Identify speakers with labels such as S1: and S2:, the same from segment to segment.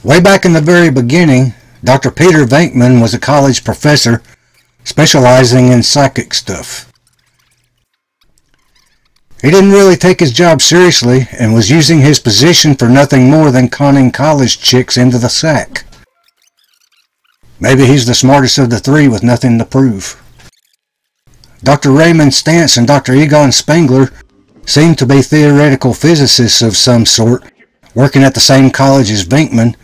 S1: Way back in the very beginning, Dr. Peter Venkman was a college professor specializing in psychic stuff. He didn't really take his job seriously and was using his position for nothing more than conning college chicks into the sack. Maybe he's the smartest of the three with nothing to prove. Dr. Raymond Stantz and Dr. Egon Spengler seem to be theoretical physicists of some sort, working at the same college as Venkman,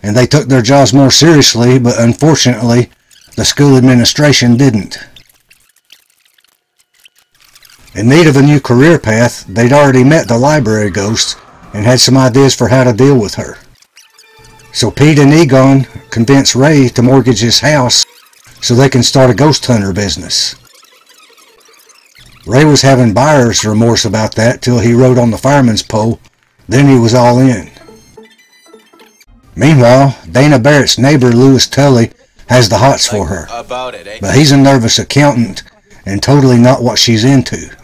S1: and they took their jobs more seriously, but unfortunately, the school administration didn't. In need of a new career path, they'd already met the library ghost and had some ideas for how to deal with her. So Pete and Egon convinced Ray to mortgage his house so they can start a ghost hunter business. Ray was having buyer's remorse about that till he rode on the fireman's pole, then he was all in. Meanwhile, Dana Barrett's neighbor Louis Tully has the hots for her, but he's a nervous accountant and totally not what she's into.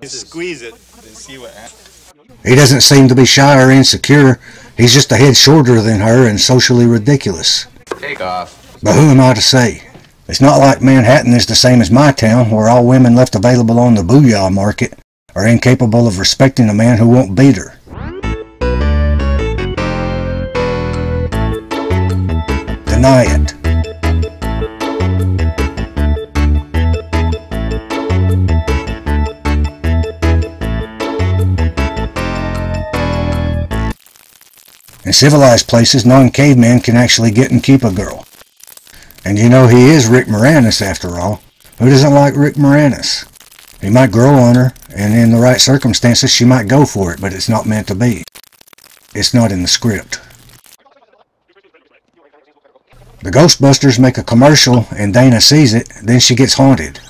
S2: Squeeze it and see what happens.
S1: He doesn't seem to be shy or insecure, he's just a head shorter than her and socially ridiculous.
S2: Take off.
S1: But who am I to say? It's not like Manhattan is the same as my town, where all women left available on the booyah market are incapable of respecting a man who won't beat her. Deny it. In civilized places, non-cavemen can actually get and keep a girl. And you know he is Rick Moranis after all. Who doesn't like Rick Moranis? He might grow on her, and in the right circumstances she might go for it, but it's not meant to be. It's not in the script. The Ghostbusters make a commercial and Dana sees it, then she gets haunted.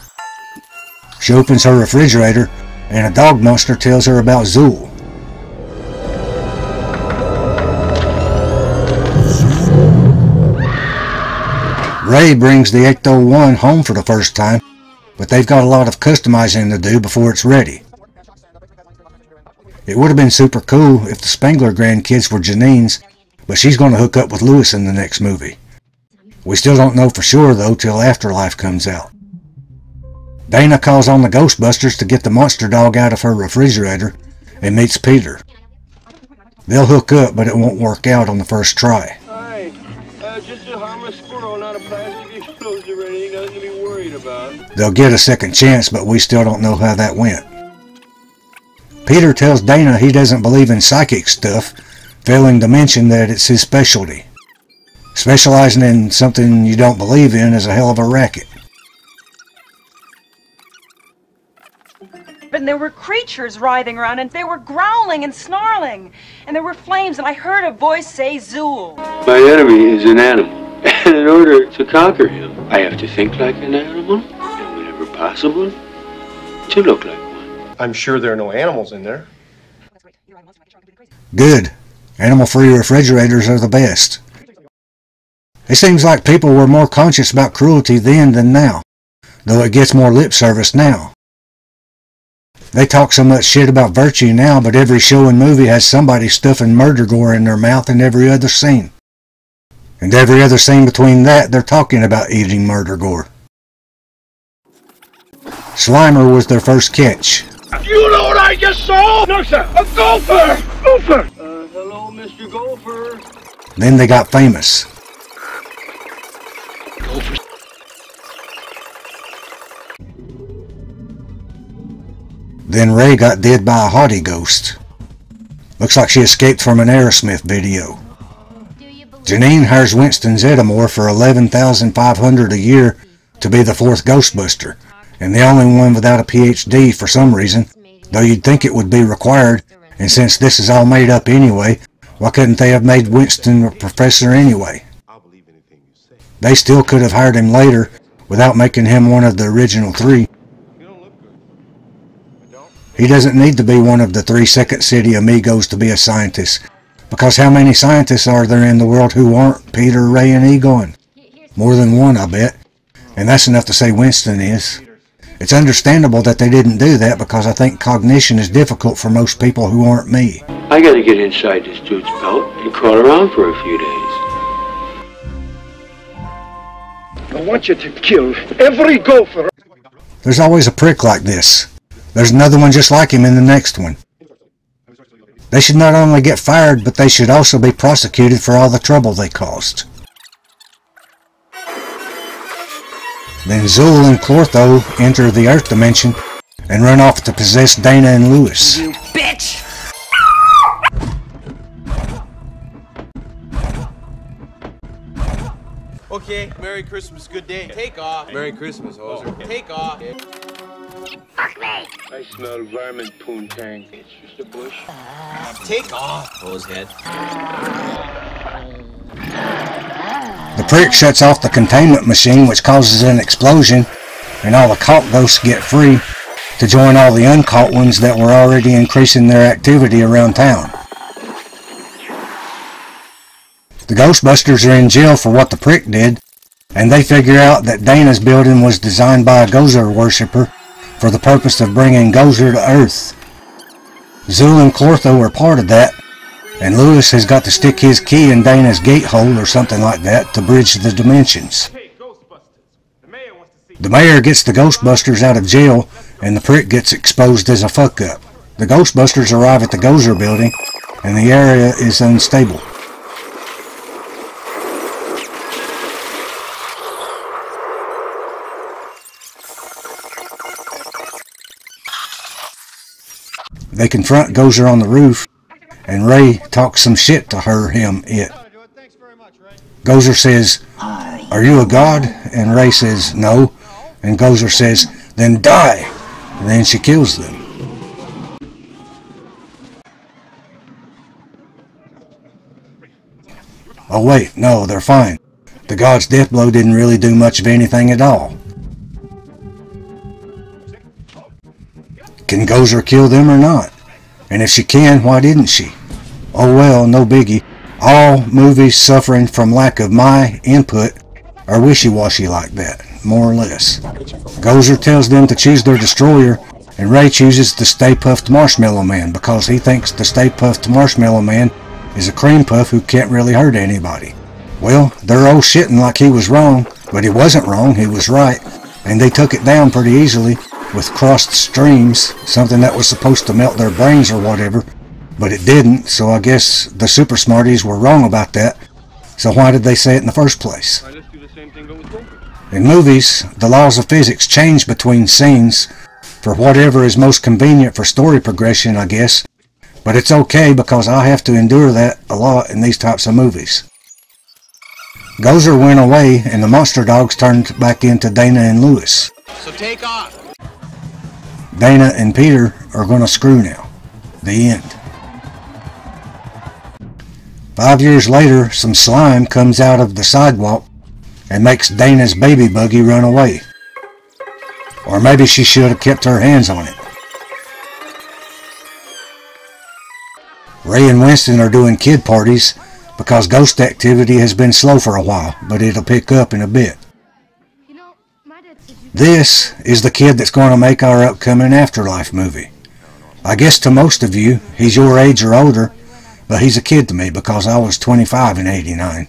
S1: She opens her refrigerator and a dog monster tells her about Zool. Ray brings the Ecto-1 home for the first time, but they've got a lot of customizing to do before it's ready. It would have been super cool if the Spengler grandkids were Janine's, but she's going to hook up with Louis in the next movie. We still don't know for sure though till Afterlife comes out. Dana calls on the Ghostbusters to get the monster dog out of her refrigerator and meets Peter. They'll hook up, but it won't work out on the first try.
S3: Hi, just a harmless squirrel, not a plastic explosive or anything, nothing to be worried about.
S1: They'll get a second chance, but we still don't know how that went. Peter tells Dana he doesn't believe in psychic stuff, failing to mention that it's his specialty. Specializing in something you don't believe in is a hell of a racket.
S4: And there were creatures writhing around, and they were growling and snarling, and there were flames, and I heard a voice say Zool.
S3: My enemy is an animal, and in order to conquer him, I have to think like an animal, and whenever possible, to look like one.
S5: I'm sure there are no animals in there.
S1: Good. Animal-free refrigerators are the best. It seems like people were more conscious about cruelty then than now, though it gets more lip service now. They talk so much shit about virtue now, but every show and movie has somebody stuffing murder gore in their mouth in every other scene. And every other scene between that, they're talking about eating murder gore. Slimer was their first catch.
S6: You know what I just saw? No, sir. A gopher! Gopher!
S3: Hello, Mr. Gopher.
S1: Then they got famous.
S6: Gopher.
S1: Then Ray got dead by a haughty ghost. Looks like she escaped from an Aerosmith video. Janine hires Winston Zeddemore for $11,500 a year to be the fourth Ghostbuster, and the only one without a PhD for some reason, though you'd think it would be required, and since this is all made up anyway, why couldn't they have made Winston a professor anyway? They still could have hired him later without making him one of the original three. He doesn't need to be one of the 3 Second City amigos to be a scientist, because how many scientists are there in the world who aren't Peter, Ray, and Egon? More than one, I bet. And that's enough to say Winston is. It's understandable that they didn't do that because I think cognition is difficult for most people who aren't me.
S3: I gotta get inside this dude's belt and crawl around for a few days.
S6: I want you to kill every gopher.
S1: There's always a prick like this. There's another one just like him in the next one. They should not only get fired, but they should also be prosecuted for all the trouble they caused. Then Zool and Clortho enter the Earth dimension and run off to possess Dana and Lewis.
S7: You bitch!
S2: Okay, Merry Christmas, good day. Take off. Merry Christmas, hoser. Take off.
S3: I smell varmint poontang. It's just a bush.
S2: Take off, hosehead.
S1: The prick shuts off the containment machine, which causes an explosion, and all the caught ghosts get free to join all the uncaught ones that were already increasing their activity around town. The Ghostbusters are in jail for what the prick did, and they figure out that Dana's building was designed by a Gozer worshipper for the purpose of bringing Gozer to Earth. Zool and Clortho are part of that, and Lewis has got to stick his key in Dana's gate hole or something like that to bridge the dimensions. The mayor gets the Ghostbusters out of jail, and the prick gets exposed as a fuck-up. The Ghostbusters arrive at the Gozer building, and the area is unstable. They confront Gozer on the roof, and Ray talks some shit to her, him, it. Gozer says, "Are you a god?" And Ray says, "No." And Gozer says, "Then die." And then she kills them. Oh wait, no, they're fine. The god's death blow didn't really do much of anything at all. Can Gozer kill them or not? And if she can, why didn't she? Oh well, no biggie. All movies suffering from lack of my input are wishy-washy like that, more or less. Gozer tells them to choose their destroyer, and Ray chooses the Stay Puft Marshmallow Man because he thinks the Stay Puft Marshmallow Man is a cream puff who can't really hurt anybody. Well, they're all shitting like he was wrong, but he wasn't wrong, he was right, and they took it down pretty easily with crossed streams, something that was supposed to melt their brains or whatever, but it didn't, so I guess the super smarties were wrong about that. So why did they say it in the first place? In movies, the laws of physics change between scenes for whatever is most convenient for story progression, I guess, but it's okay because I have to endure that a lot in these types of movies. Gozer went away and the monster dogs turned back into Dana and Lewis.
S2: So take off.
S1: Dana and Peter are gonna screw now. The end. 5 years later, some slime comes out of the sidewalk and makes Dana's baby buggy run away. Or maybe she should have kept her hands on it. Ray and Winston are doing kid parties because ghost activity has been slow for a while, but it'll pick up in a bit. This is the kid that's going to make our upcoming Afterlife movie. I guess to most of you, he's your age or older, but he's a kid to me because I was 25 in '89.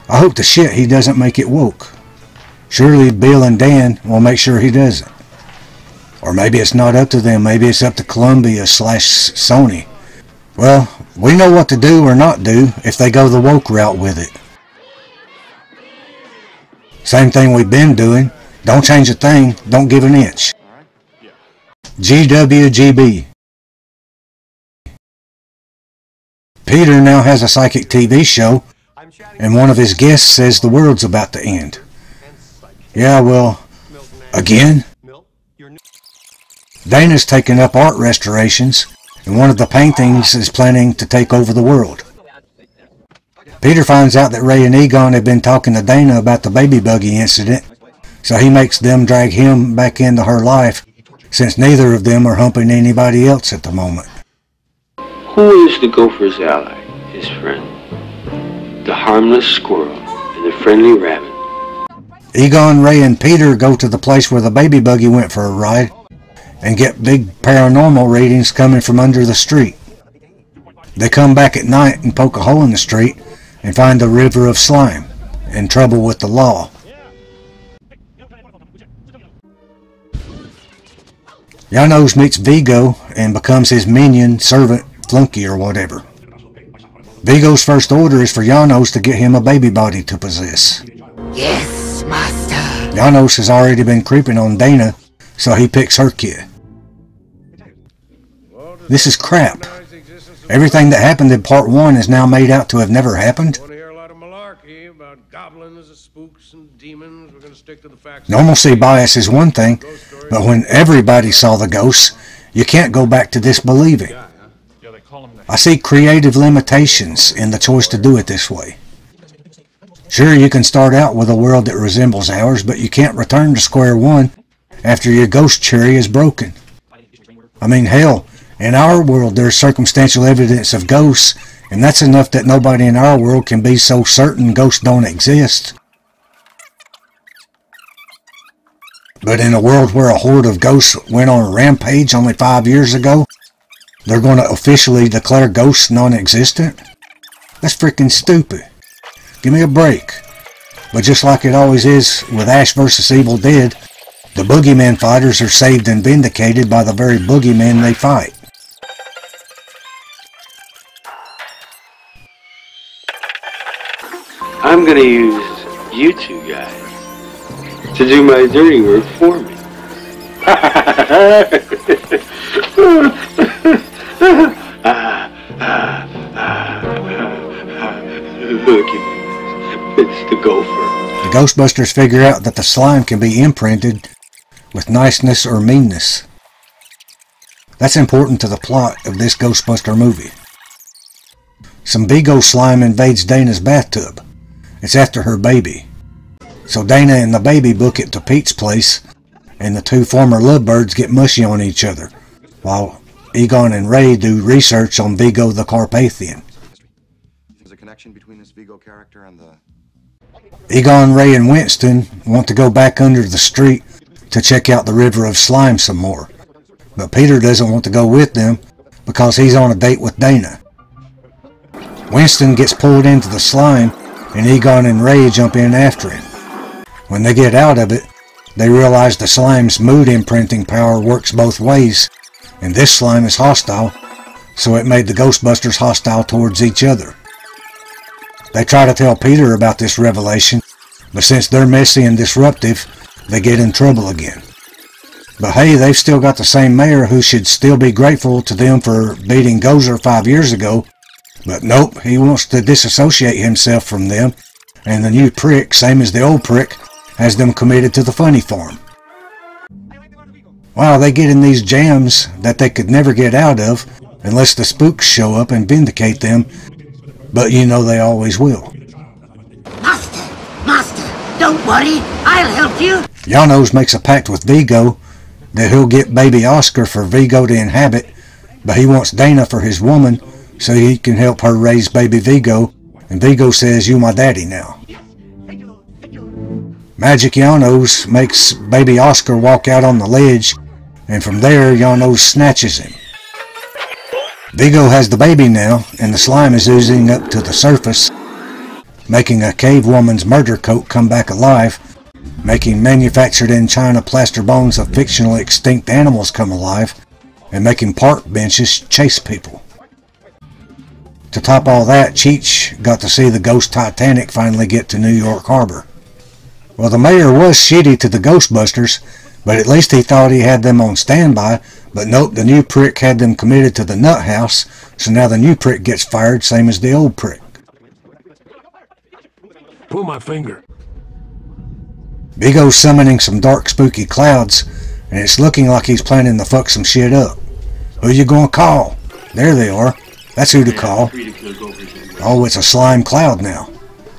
S1: I hope the shit he doesn't make it woke. Surely Bill and Dan will make sure he doesn't. Or maybe it's not up to them, maybe it's up to Columbia/Sony. Well, we know what to do or not do if they go the woke route with it. Same thing we've been doing. Don't change a thing, don't give an inch. GWGB. Peter now has a psychic TV show, and one of his guests says the world's about to end. Yeah, well, again? Dana's taking up art restorations, and one of the paintings is planning to take over the world. Peter finds out that Ray and Egon have been talking to Dana about the baby buggy incident, so he makes them drag him back into her life, since neither of them are humping anybody else at the moment.
S3: Who is the gopher's ally? His friend. The harmless squirrel and the friendly rabbit.
S1: Egon, Ray, and Peter go to the place where the baby buggy went for a ride and get big paranormal readings coming from under the street. They come back at night and poke a hole in the street and find the river of slime, in trouble with the law. Janos meets Vigo and becomes his minion, servant, flunky, or whatever. Vigo's first order is for Janos to get him a baby body to possess.
S7: Yes, master.
S1: Janos has already been creeping on Dana, so he picks her kid. This is crap. Everything that happened in part 1 is now made out to have never happened. Normalcy bias is one thing, but when everybody saw the ghosts, you can't go back to disbelieving. I see creative limitations in the choice to do it this way. Sure, you can start out with a world that resembles ours, but you can't return to square one after your ghost cherry is broken. I mean, hell, in our world there's circumstantial evidence of ghosts, and that's enough that nobody in our world can be so certain ghosts don't exist. But in a world where a horde of ghosts went on a rampage only 5 years ago, they're going to officially declare ghosts non-existent? That's freaking stupid. Give me a break. But just like it always is with Ash vs. Evil Dead, the boogeyman fighters are saved and vindicated by the very boogeymen they fight.
S3: I'm gonna use you two guys to do my dirty work for me. Look at this. It's the gopher.
S1: The Ghostbusters figure out that the slime can be imprinted with niceness or meanness. That's important to the plot of this Ghostbuster movie. Some Vigo slime invades Dana's bathtub. It's after her baby. So Dana and the baby book it to Pete's place, and the two former lovebirds get mushy on each other, while Egon and Ray do research on Vigo the Carpathian.
S8: There's a connection between this Vigo character and the...
S1: Egon, Ray, and Winston want to go back under the street to check out the river of slime some more, but Peter doesn't want to go with them because he's on a date with Dana. Winston gets pulled into the slime, and Egon and Ray jump in after him. When they get out of it, they realize the slime's mood imprinting power works both ways, and this slime is hostile, so it made the Ghostbusters hostile towards each other. They try to tell Peter about this revelation, but since they're messy and disruptive, they get in trouble again. But hey, they've still got the same mayor who should still be grateful to them for beating Gozer 5 years ago, but nope, he wants to disassociate himself from them, and the new prick, same as the old prick, has them committed to the funny farm. Wow, they get in these jams that they could never get out of unless the spooks show up and vindicate them, but you know they always will.
S7: Master, don't worry, I'll help you.
S1: Janos makes a pact with Vigo that he'll get baby Oscar for Vigo to inhabit, but he wants Dana for his woman so he can help her raise baby Vigo, and Vigo says, "You my daddy now." Magic Janos makes baby Oscar walk out on the ledge, and from there Janos snatches him. Vigo has the baby now, and the slime is oozing up to the surface, making a cave woman's murder coat come back alive, making manufactured in China plaster bones of fictional extinct animals come alive, and making park benches chase people. To top all that, Cheech got to see the ghost Titanic finally get to New York Harbor. Well, the mayor was shitty to the Ghostbusters, but at least he thought he had them on standby, but nope, the new prick had them committed to the nut house, so now the new prick gets fired, same as the old prick.
S6: Pull my finger.
S1: Vigo's summoning some dark spooky clouds, and it's looking like he's planning to fuck some shit up. Who you gonna call? There they are. That's who to call. Oh, it's a slime cloud now.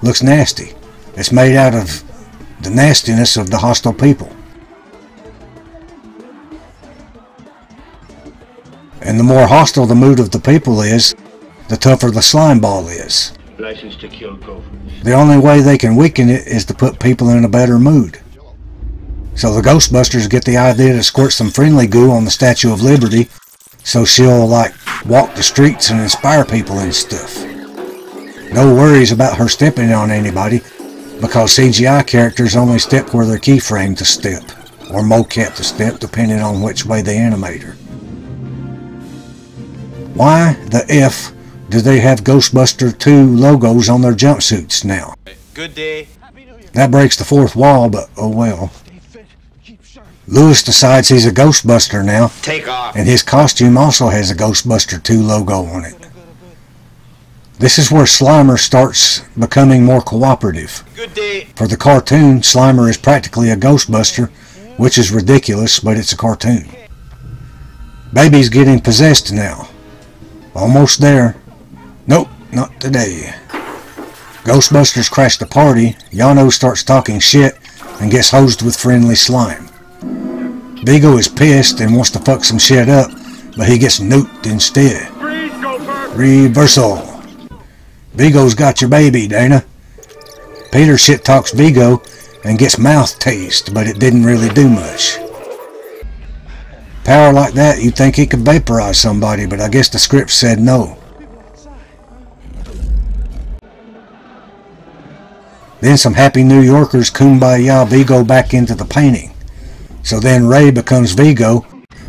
S1: Looks nasty. It's made out of the nastiness of the hostile people. And the more hostile the mood of the people is, the tougher the slime ball is.
S3: License to kill gophers.
S1: The only way they can weaken it is to put people in a better mood. So the Ghostbusters get the idea to squirt some friendly goo on the Statue of Liberty, so she'll like walk the streets and inspire people and stuff. No worries about her stepping on anybody, because CGI characters only step where they're keyframed to step, or mocap to step, depending on which way they animate her. Why the F do they have Ghostbuster 2 logos on their jumpsuits now?
S2: Good day.
S1: That breaks the fourth wall, but oh well. Lewis decides he's a Ghostbuster now,
S2: Take off.
S1: and his costume also has a Ghostbuster 2 logo on it. This is where Slimer starts becoming more cooperative.
S2: Good day.
S1: For the cartoon, Slimer is practically a Ghostbuster, which is ridiculous, but it's a cartoon. Baby's getting possessed now. Almost there. Nope, not today. Ghostbusters crash the party, Yano starts talking shit, and gets hosed with friendly slime. Vigo is pissed and wants to fuck some shit up, but he gets nuked instead. Reversal. Vigo's got your baby, Dana. Peter shit talks Vigo and gets mouth tased, but it didn't really do much. Power like that, you'd think he could vaporize somebody, but I guess the script said no. Then some happy New Yorkers kumbaya Vigo back into the painting. So then Ray becomes Vigo,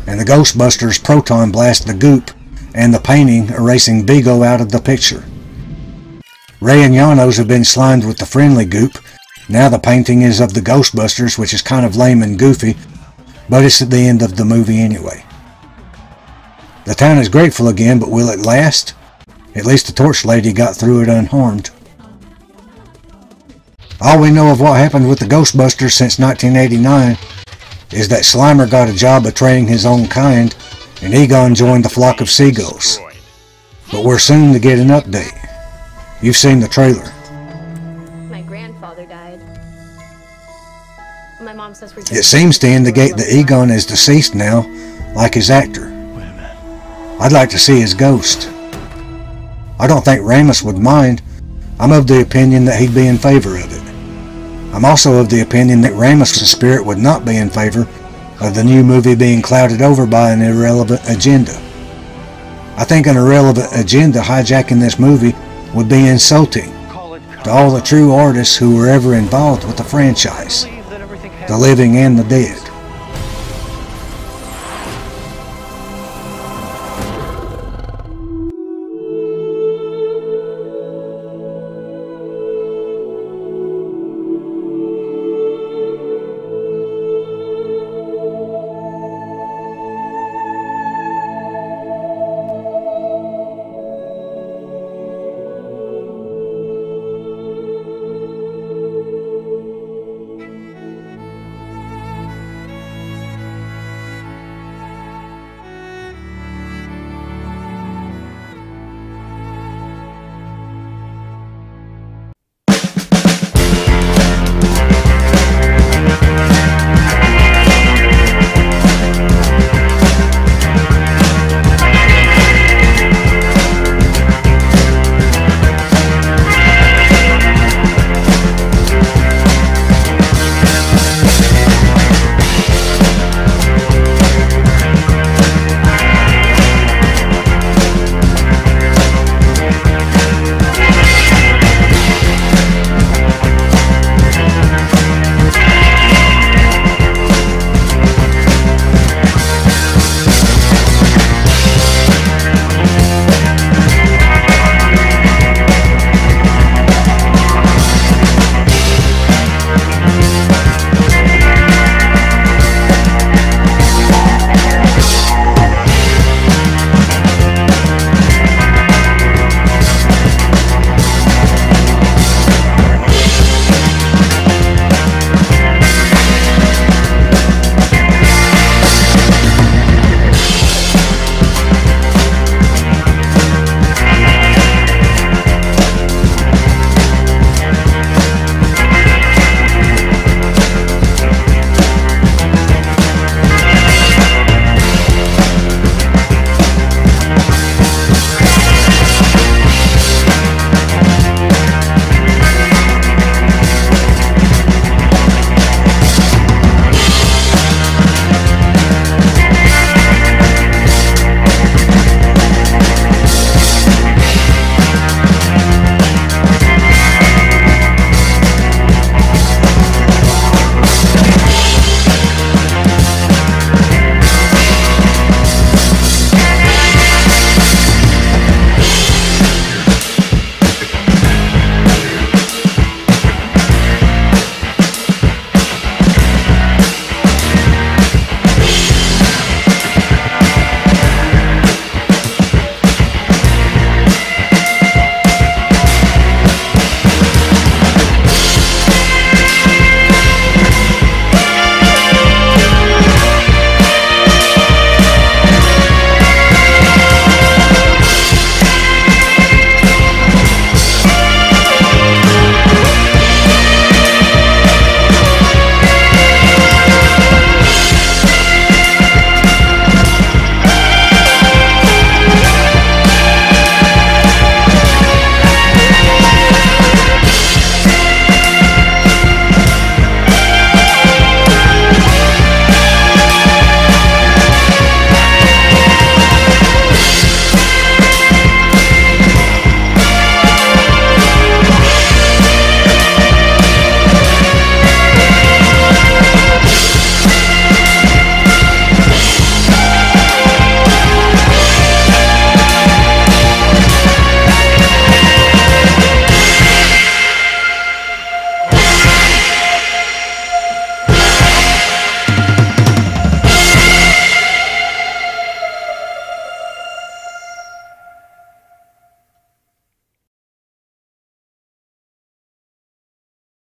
S1: and the Ghostbusters proton blast the goop and the painting, erasing Vigo out of the picture. Ray and Janos have been slimed with the friendly goop. Now the painting is of the Ghostbusters, which is kind of lame and goofy, but it's at the end of the movie anyway. The town is grateful again, but will it last? At least the Torch Lady got through it unharmed. All we know of what happened with the Ghostbusters since 1989 is that Slimer got a job betraying his own kind, and Egon joined the flock of seagulls. But we're soon to get an update. You've seen the trailer.
S9: My grandfather died. My mom says we're
S1: It seems to indicate that Egon is deceased now, like his actor. I'd like to see his ghost. I don't think Ramus would mind. I'm of the opinion that he'd be in favor of it. I'm also of the opinion that Ramus' spirit would not be in favor of the new movie being clouded over by an irrelevant agenda. I think an irrelevant agenda hijacking this movie would be insulting to all the true artists who were ever involved with the franchise, the living and the dead.